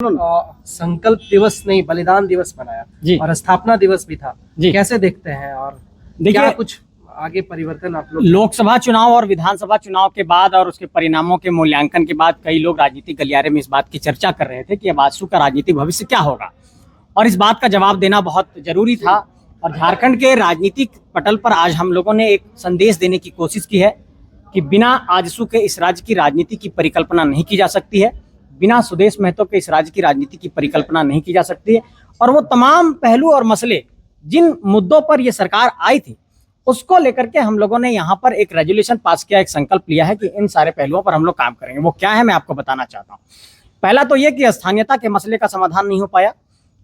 संकल्प दिवस नहीं, बलिदान दिवस मनाया और स्थापना दिवस भी था। कैसे देखते हैं और क्या कुछ आगे परिवर्तन आप लोग? लोकसभा चुनाव और विधानसभा चुनाव के बाद और उसके परिणामों के मूल्यांकन के बाद कई लोग राजनीतिक गलियारे में इस बात की चर्चा कर रहे थे कि अब आजसू का राजनीतिक भविष्य क्या होगा, और इस बात का जवाब देना बहुत जरूरी था। और झारखंड के राजनीतिक पटल पर आज हम लोगों ने एक संदेश देने की कोशिश की है कि बिना आजसू के इस राज्य की राजनीति की परिकल्पना नहीं की जा सकती है, बिना सुदेश महतो के इस राज्य की राजनीति की परिकल्पना नहीं की जा सकती है। और वो तमाम पहलू और मसले जिन मुद्दों पर ये सरकार आई थी उसको लेकर के हम लोगों ने यहाँ पर एक रेजोल्यूशन पास किया, एक संकल्प लिया है कि इन सारे पहलुओं पर हम लोग काम करेंगे। वो क्या है मैं आपको बताना चाहता हूँ। पहला तो ये कि स्थानीयता के मसले का समाधान नहीं हो पाया,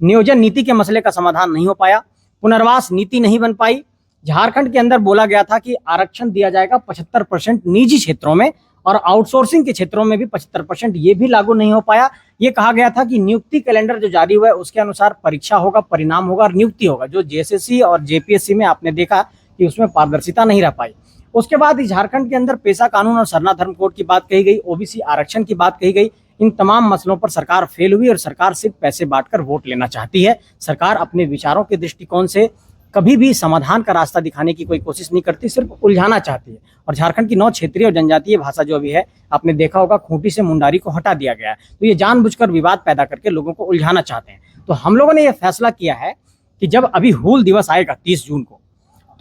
नियोजन नीति के मसले का समाधान नहीं हो पाया, पुनर्वास नीति नहीं बन पाई। झारखंड के अंदर बोला गया था कि आरक्षण दिया जाएगा 75% निजी क्षेत्रों में और आउटसोर्सिंग के क्षेत्रों में भी 75%, ये भी लागू नहीं हो पाया। ये कहा गया था कि नियुक्ति कैलेंडर जो जारी हुआ है उसके अनुसार परीक्षा होगा, परिणाम होगा और नियुक्ति होगा। जो जेएसएससी और जेपीएससी में आपने देखा कि उसमें पारदर्शिता नहीं रह पाई। उसके बाद झारखंड के अंदर पेशा कानून और सरना धर्म कोड की बात कही गई, ओबीसी आरक्षण की बात कही गई। इन तमाम मसलों पर सरकार फेल हुई और सरकार सिर्फ पैसे बांटकर वोट लेना चाहती है। सरकार अपने विचारों के दृष्टिकोण से कभी भी समाधान का रास्ता दिखाने की कोई कोशिश नहीं करती, सिर्फ उलझाना चाहती है। और झारखंड की 9 क्षेत्रीय और जनजातीय भाषा जो अभी है, आपने देखा होगा खूंटी से मुंडारी को हटा दिया गया है। तो ये जानबूझकर विवाद पैदा करके लोगों को उलझाना चाहते हैं। तो हम लोगों ने यह फैसला किया है कि जब अभी हूल दिवस आएगा 30 जून को,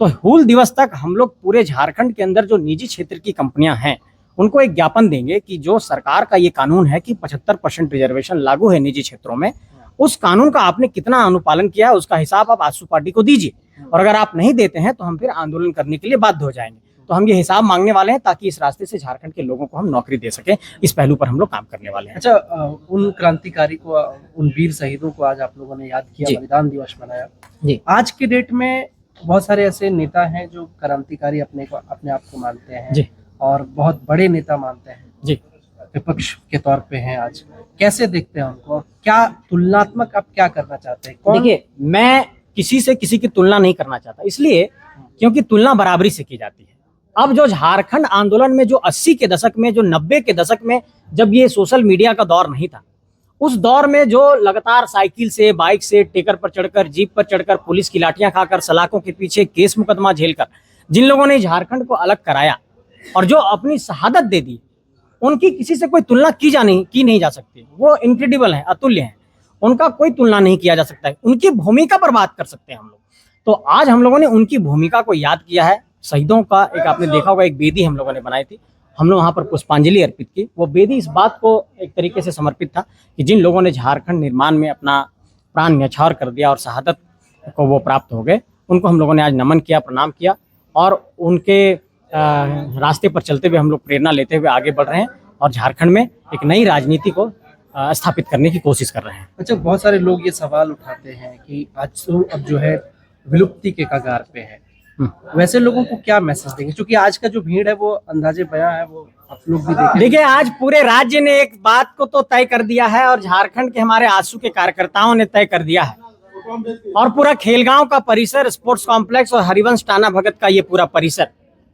तो हूल दिवस तक हम लोग पूरे झारखंड के अंदर जो निजी क्षेत्र की कंपनियां हैं उनको एक ज्ञापन देंगे कि जो सरकार का ये कानून है कि 75% रिजर्वेशन लागू है निजी क्षेत्रों में, उस कानून का आपने कितना अनुपालन किया है उसका हिसाब आप आजसू पार्टी को दीजिए। और अगर आप नहीं देते हैं तो हम फिर आंदोलन करने के लिए बाध्य हो जाएंगे। तो हम ये हिसाब मांगने वाले हैं ताकि इस रास्ते से झारखंड के लोगों को हम नौकरी दे सकें। इस पहलू पर हम लोग काम करने वाले हैं। अच्छा, उन क्रांतिकारी को, उन वीर शहीदों को आज आप लोगों ने याद किया, बलिदान दिवस मनाया जी। आज के डेट में बहुत सारे ऐसे नेता हैं जो क्रांतिकारी अपने आप को मानते हैं जी, और बहुत बड़े नेता मानते हैं जी, विपक्ष के तौर पे हैं। आज कैसे देखते हैं उनको, क्या तुलनात्मक आप क्या करना चाहते हैं? देखिए, मैं किसी से किसी की तुलना नहीं करना चाहता, इसलिए क्योंकि तुलना बराबरी से की जाती है। अब जो झारखंड आंदोलन में जो 80 के दशक में, जो 90 के दशक में, जब ये सोशल मीडिया का दौर नहीं था, उस दौर में जो लगातार साइकिल से, बाइक से, टेकर पर चढ़कर, जीप पर चढ़कर, पुलिस की लाठियां खाकर, सलाखों के पीछे केस मुकदमा झेलकर जिन लोगों ने झारखंड को अलग कराया और जो अपनी शहादत दे दी, उनकी किसी से कोई तुलना की नहीं जा सकती। वो इनक्रेडिबल है, अतुल्य है, उनका कोई तुलना नहीं किया जा सकता है। उनकी भूमिका पर बात कर सकते हैं हम लोग। तो आज हम लोगों ने उनकी भूमिका को याद किया है। शहीदों का एक आपने देखा होगा एक वेदी हम लोगों ने बनाई थी, हम लोग वहाँ पर पुष्पांजलि अर्पित की। वो वेदी इस बात को एक तरीके से समर्पित था कि जिन लोगों ने झारखंड निर्माण में अपना प्राण न्यौछावर कर दिया और शहादत को वो प्राप्त हो गए, उनको हम लोगों ने आज नमन किया, प्रणाम किया और उनके रास्ते पर चलते हुए हम लोग प्रेरणा लेते हुए आगे बढ़ रहे हैं और झारखंड में एक नई राजनीति को स्थापित करने की कोशिश कर रहे हैं। अच्छा, बहुत सारे लोग ये सवाल उठाते हैं कि आजसू अब जो है विलुप्ति के कगार पे है, वैसे लोगों को क्या मैसेज देंगे? क्योंकि आज का जो भीड़ है वो अंदाजे बयां है, वो आप लोग भी देखें। देखिए, आज पूरे राज्य ने एक बात को तो तय कर दिया है और झारखंड के हमारे आजसू के कार्यकर्ताओं ने तय कर दिया है, और पूरा खेलगांव का परिसर, स्पोर्ट्स कॉम्प्लेक्स और हरिवंश टाना भगत का ये पूरा परिसर,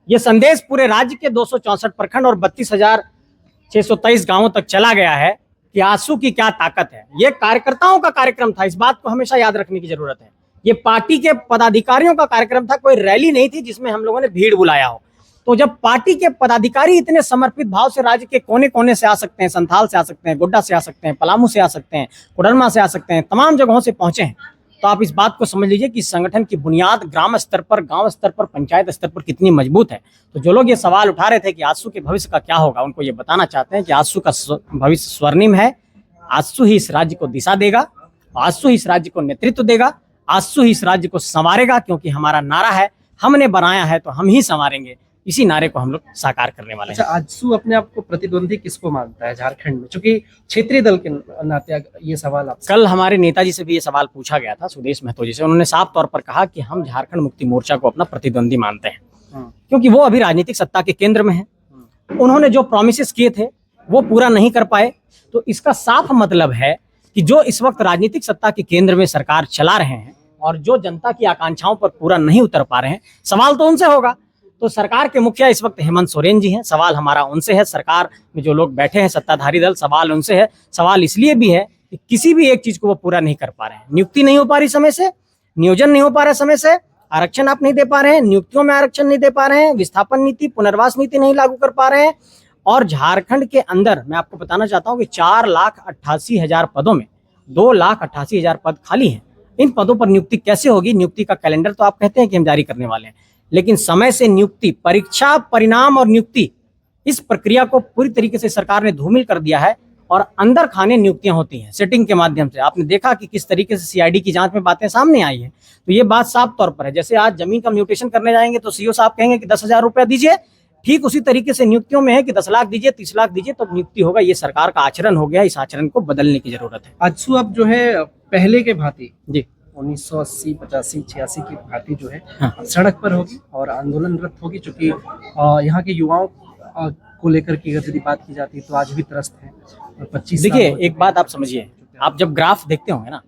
ये संदेश पूरे राज्य के 264 प्रखंड और 32,623 गांवों तक चला गया है कि आजसू की क्या ताकत है। ये कार्यकर्ताओं का कार्यक्रम था, इस बात को हमेशा याद रखने की जरूरत है। ये पार्टी के पदाधिकारियों का कार्यक्रम था, कोई रैली नहीं थी जिसमें हम लोगों ने भीड़ बुलाया हो। तो जब पार्टी के पदाधिकारी इतने समर्पित भाव से राज्य के कोने कोने से आ सकते हैं, संथाल से आ सकते हैं, गोड्डा से आ सकते हैं, पलामू से आ सकते हैं, कोडरमा से आ सकते हैं, तमाम जगहों से पहुंचे हैं, तो आप इस बात को समझ लीजिए कि संगठन की बुनियाद ग्राम स्तर पर, गांव स्तर पर, पंचायत स्तर पर कितनी मजबूत है। तो जो लोग ये सवाल उठा रहे थे कि आजसू के भविष्य का क्या होगा, उनको ये बताना चाहते हैं कि आजसू का भविष्य स्वर्णिम है। आजसू ही इस राज्य को दिशा देगा, आजसू ही इस राज्य को नेतृत्व देगा, आजसू ही इस राज्य को संवारेगा, क्योंकि हमारा नारा है, हमने बनाया है तो हम ही संवारेंगे। इसी नारे को हम लोग साकार करने वाले हैं। अच्छा, आजसू अपने आप को प्रतिद्वंदी किसको मानता है झारखंड में? क्योंकि क्षेत्रीय दल के नाते ये सवाल आप, कल हमारे नेताजी से भी ये सवाल पूछा गया था, सुदेश महतो जी से। उन्होंने साफ तौर पर कहा कि हम झारखंड मुक्ति मोर्चा को अपना प्रतिद्वंदी मानते हैं, क्योंकि वो अभी राजनीतिक सत्ता के केंद्र में है। उन्होंने जो प्रॉमिसेस किए थे वो पूरा नहीं कर पाए। तो इसका साफ मतलब है कि जो इस वक्त राजनीतिक सत्ता के केंद्र में सरकार चला रहे हैं और जो जनता की आकांक्षाओं पर पूरा नहीं उतर पा रहे हैं, सवाल तो उनसे होगा। तो सरकार के मुखिया इस वक्त हेमंत सोरेन जी हैं, सवाल हमारा उनसे है। सरकार में जो लोग बैठे हैं सत्ताधारी दल, सवाल उनसे है। सवाल इसलिए भी है कि किसी भी एक चीज को वो पूरा नहीं कर पा रहे हैं। नियुक्ति नहीं हो पा रही समय से, नियोजन नहीं हो पा रहा समय से, आरक्षण आप नहीं दे पा रहे हैं, नियुक्तियों में आरक्षण नहीं दे पा रहे हैं, विस्थापन नीति, पुनर्वास नीति नहीं लागू कर पा रहे हैं। और झारखंड के अंदर मैं आपको बताना चाहता हूं कि 4,88,000 पदों में 2,88,000 पद खाली हैं। इन पदों पर नियुक्ति कैसे होगी? नियुक्ति का कैलेंडर तो आप कहते हैं कि हम जारी करने वाले हैं, लेकिन समय से नियुक्ति, परीक्षा, परिणाम और नियुक्ति, इस प्रक्रिया को पूरी तरीके से सरकार ने धूमिल कर दिया है और अंदर खाने नियुक्तियां होती हैं सेटिंग के माध्यम से। आपने देखा कि किस तरीके से सीआईडी की जांच में बातें सामने आई हैं। तो ये बात साफ तौर पर है, जैसे आज जमीन का म्यूटेशन करने जाएंगे तो सीओ साहब कहेंगे कि 10,000 रुपया दीजिए, ठीक उसी तरीके से नियुक्तियों में है कि 10 लाख दीजिए, 30 लाख दीजिए तो नियुक्ति होगा। ये सरकार का आचरण हो गया, इस आचरण को बदलने की जरूरत है। आजसू अब जो है पहले के भांति जी 1980, 85, 86 की भांति जो है हाँ। सड़क पर होगी और आंदोलनरत होगी, चूंकि यहाँ के युवाओं को लेकर की अगर यदि बात की जाती है तो आज भी त्रस्त है। और 25 देखिए, एक बात आप समझिए, आप जब ग्राफ देखते होंगे ना,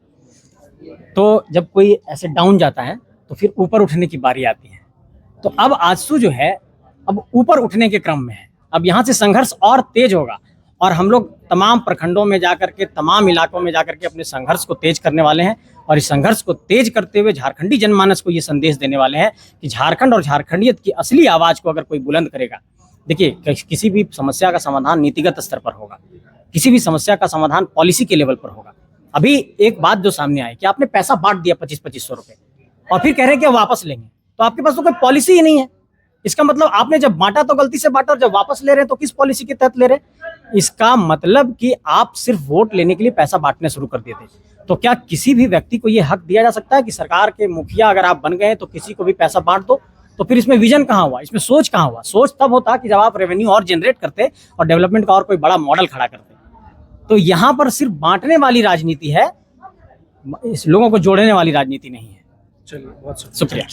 तो जब कोई ऐसे डाउन जाता है तो फिर ऊपर उठने की बारी आती है। तो अब आजसू जो है अब ऊपर उठने के क्रम में है। अब यहाँ से संघर्ष और तेज होगा और हम लोग तमाम प्रखंडों में जाकर के, तमाम इलाकों में जाकर के अपने संघर्ष को तेज करने वाले हैं। और इस संघर्ष को तेज करते हुए झारखंडी जनमानस को ये संदेश देने वाले हैं कि झारखंड और झारखंडियत की असली आवाज को अगर कोई बुलंद करेगा, देखिए किसी भी समस्या का समाधान नीतिगत स्तर पर होगा, किसी भी समस्या का समाधान पॉलिसी के लेवल पर होगा। अभी एक बात जो सामने आई कि आपने पैसा बांट दिया 25-2500 रुपए और फिर कह रहे हैं कि वापस लेंगे, तो आपके पास तो कोई पॉलिसी ही नहीं है। इसका मतलब आपने जब बांटा तो गलती से बांटा और जब वापस ले रहे हैं तो किस पॉलिसी के तहत ले रहे हैं? इसका मतलब कि आप सिर्फ वोट लेने के लिए पैसा बांटने शुरू कर दिए थे। तो क्या किसी भी व्यक्ति को यह हक दिया जा सकता है कि सरकार के मुखिया अगर आप बन गए तो किसी को भी पैसा बांट दो? तो फिर इसमें विजन कहाँ हुआ, इसमें सोच कहाँ हुआ? सोच तब होता कि जब आप रेवेन्यू और जनरेट करते और डेवलपमेंट का और कोई बड़ा मॉडल खड़ा करते। तो यहाँ पर सिर्फ बांटने वाली राजनीति है, इस लोगों को जोड़ने वाली राजनीति नहीं है। चलिए, बहुत शुक्रिया।